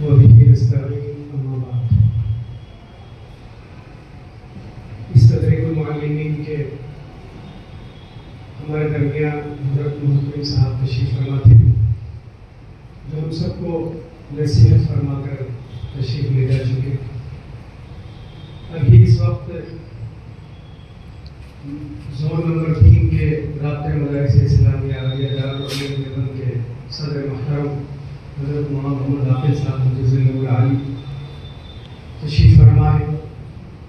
وبه نستعين أما بعد. اس تدریب المعلمین کے ہمارے درمیان حضرت محترم صاحب تشریف فرما تھے جو ہم سب کو نصیحت فرما کر تشریف لے جا چکے. ابھی اس وقت زون نمبر 3 کے رابطہ مدارس اسلامیہ عالیہ دارالعلوم دیوبند کے صدر محترم حضرت مولانا محمد حافظ صاحب مجزل اللہ علی تشریف فرما ہے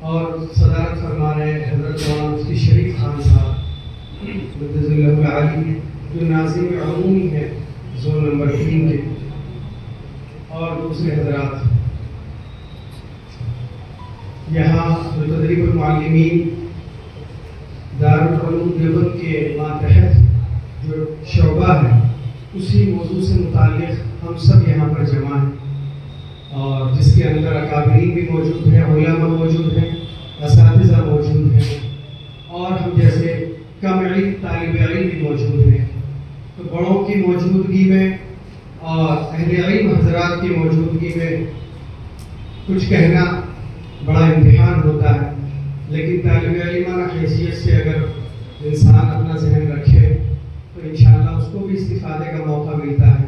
اور صدارت فرما رہے حضرت مولانا مفتی شریف خان صاحب مجزل اللہ علی جو ناظم عمومی ہے زون نمبر 3 کے، اور دوسرے حضرات. یہاں تدریب المعلمین دارالعلوم دیوبند کے ماتحت جو شعبہ ہے اسی موضوع سے متعلق ہم سب یہاں پر جمع ہیں، اور جس کے اندر اکابرین بھی موجود ہیں، علماء موجود ہیں، اساتذہ موجود ہیں، اور ہم جیسے کم علم طالب علم بھی موجود ہیں. تو بڑوں کی موجودگی میں اور اہل علم حضرات کی موجودگی میں کچھ کہنا بڑا امتحان ہوتا ہے، لیکن طالب علمانہ حیثیت سے اگر انسان اپنا ذہن رکھے تو انشاءاللہ اس کو بھی استفادے کا موقع ملتا ہے.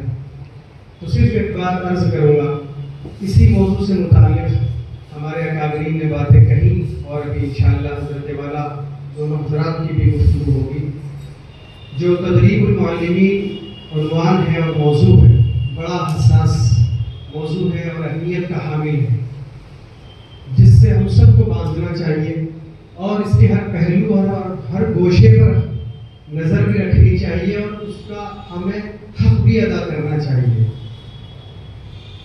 تو صرف ایک بات عرض کروں گا، اسی موضوع سے متعلق ہمارے اکابرین نے باتیں کہیں اور ابھی انشاءاللہ حضرت والا دونوں حضرات کی بھی گفتگو ہوگی. جو تدریب المعلمین عنوان ہے اور موضوع ہے بڑا حساس موضوع ہے اور اہمیت کا حامل ہے، جس سے ہم سب کو باندھنا چاہیے اور اس کے ہر پہلو اور ہر گوشے پر نظر بھی رکھنی چاہیے اور اس کا ہمیں حق بھی ادا کرنا چاہیے.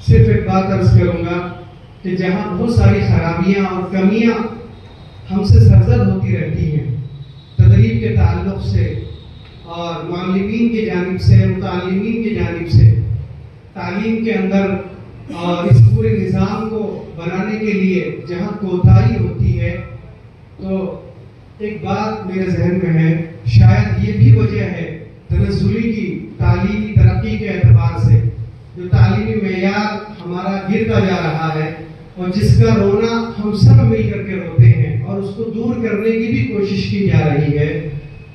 صرف ایک بات عرض کروں گا کہ جہاں بہت ساری خرابیاں اور کمیاں ہم سے سرزد ہوتی رہتی ہیں تدریب کے تعلق سے اور معلمین کی جانب سے، متعلمین کی جانب سے، تعلیم کے اندر اور اس پورے نظام کو بنانے کے لیے جہاں کوتاہی ہوتی ہے، تو ایک بات میرے ذہن میں ہے، شاید یہ بھی وجہ ہے تنزلی کی تعلیمی ترقی کے اعتبار سے جو تعلیمی معیار ہمارا گرتا جا رہا ہے اور جس کا رونا ہم سب مل کر کے روتے ہیں اور اس کو دور کرنے کی بھی کوشش کی جا رہی ہے.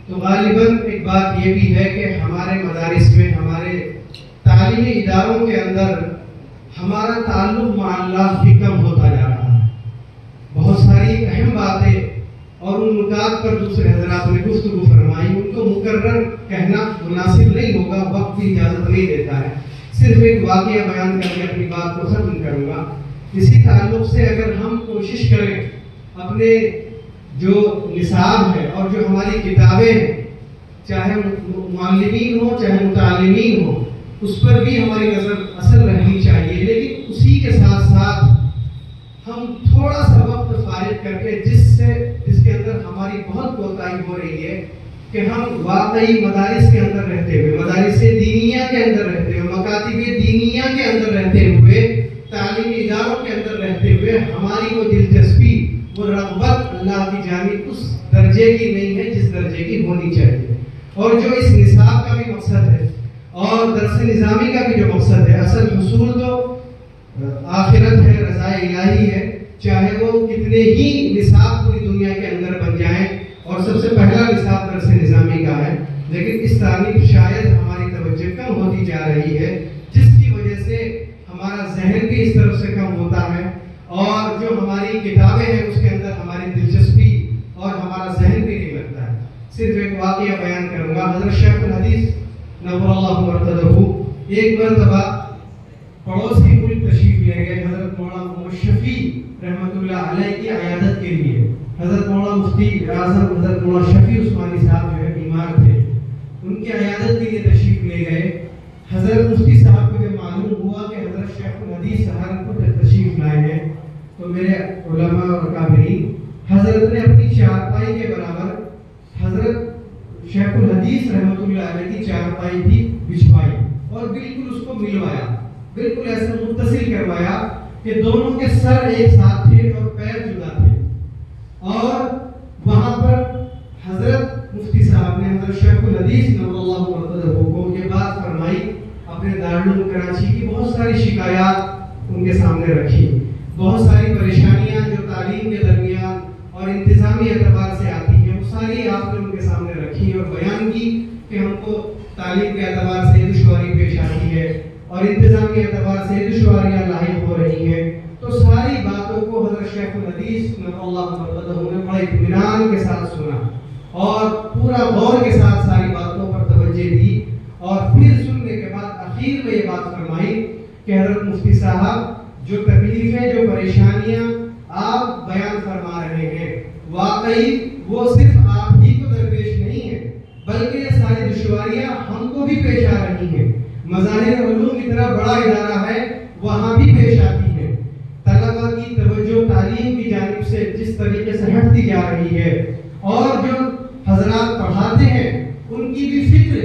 تو غالباً ایک بات یہ بھی ہے کہ ہمارے مدارس میں، ہمارے تعلیمی اداروں کے اندر ہمارا تعلق مع اللہ بھی کم ہوتا جا رہا ہے. بہت ساری اہم باتیں اور ان نکات پر دوسرے حضرات نے گفتگو فرمائی، ان کو مقرر کہنا مناسب نہیں ہوگا، وقت بھی اجازت نہیں دیتا ہے. صرف ایک واقعہ بیان کر کے اپنی بات کو ختم کروں گا. اسی تعلق سے اگر ہم کوشش کریں اپنے جو نصاب ہے اور جو ہماری کتابیں ہیں، چاہے معلمین ہوں چاہے متعلمین ہوں، اس پر بھی ہماری نظر اثر رہنی چاہیے، لیکن اسی کے ساتھ ساتھ ہم تھوڑا سا وقت فارغ کر کے جس کے اندر ہماری بہت کوتاہی ہو رہی ہے کہ ہم واقعی مدارس کے اندر رہتے ہوئے، مدارس دینیہ کے اندر رہتے ہوئے، مکاتب دینیہ کے اندر رہتے ہوئے، تعلیمی اداروں کے اندر رہتے ہوئے ہماری وہ دلچسپی، وہ رغبت اللہ کی جانب اس درجے کی نہیں ہے جس درجے کی ہونی چاہیے. اور جو اس نصاب کا بھی مقصد ہے اور درس نظامی کا بھی جو مقصد ہے، اصل حصول تو آخرت ہے، رضا الہی ہے، چاہے وہ کتنے ہی نصاب پوری دنیا کے اندر بن جائیں، اور سب سے پہلا نصاب درس نظامی کا ہے، لیکن اس تعلیم شاید ہماری توجہ کم ہوتی جا رہی ہے، جس کی وجہ سے ہمارا ذہن بھی اس طرف سے کم ہوتا ہے اور جو ہماری کتابیں ہیں اس کے اندر ہماری دلچسپی اور ہمارا ذہن بھی نہیں لگتا ہے. صرف ایک واقعہ بیان کروں گا. حضرت شیخ الحدیث نور اللہ مرتضی ایک مرتبہ پڑوسی ملک تشریف لے گئے حضرت مولانا محمد شفیع رحمۃ اللہ علیہ کی عیادت کے لیے. حضرت مولانا مفتی اعظم حضرت مولانا شفیع عثمانی صاحب جو ہے بیمار تھے، ان کی عیادت کے لیے تشریف لے گئے. حضرت مفتی صاحب کو جب معلوم ہوا کہ حضرت شیخ الحدیث سہارنپور تشریف لائے ہیں، تو میرے علماء اور اکابرین حضرت نے اپنی چارپائی کے برابر حضرت شیخ الحدیث رحمۃ اللہ علیہ کی چارپائی بھی بچھوائی اور بالکل اس کو ملوایا، بالکل ایسا متصل کروایا کہ دونوں کے سر ایک ساتھ تھے اور پیر جدا تھے. اور وہاں پر حضرت مفتی صاحب نے حضرت شیخ الحدیث نور اللہ مرتضی کو یہ بات فرمائی. اپنے دارالعلوم کراچی کی بہت ساری شکایات ان کے سامنے رکھی. بہت ساری پریشانیاں جو تعلیم کے درمیان اور انتظامی اعتبار سے آتی ہیں وہ ساری آپ نے ان کے سامنے رکھی اور بیان کی کہ ہم کو تعلیم کے اعتبار سے دشواری پیش آتی ہے اور انتظامی اعتبار سے دشواریاں لاحق ہو رہی ہیں. تو ساری باتوں کو حضرت شیخ الحدیث اللہ نے بڑے اطمینان کے ساتھ سنا اور پورا غور کے ساتھ ساری باتوں پر توجہ دی اور پھر سننے کے بعد آخر میں یہ بات فرمائی کہ حضرت مفتی صاحب جو تکلیفیں جو پریشانیاں آپ بیان فرما رہے ہیں واقعی وہ صرف آپ ہی کو درپیش نہیں ہے بلکہ یہ ساری دشواریاں ہم کو بھی پیش آ رہی ہیں. مظاہر علوم اتنا بڑا ادارہ ہے وہاں بھی پیش آتی ہیں. طلباء کی توجہ تعلیم کی جانب سے جس طریقے سے ہٹتی جا رہی ہے اور جو حضرات پڑھاتے ہیں ان کی بھی فکر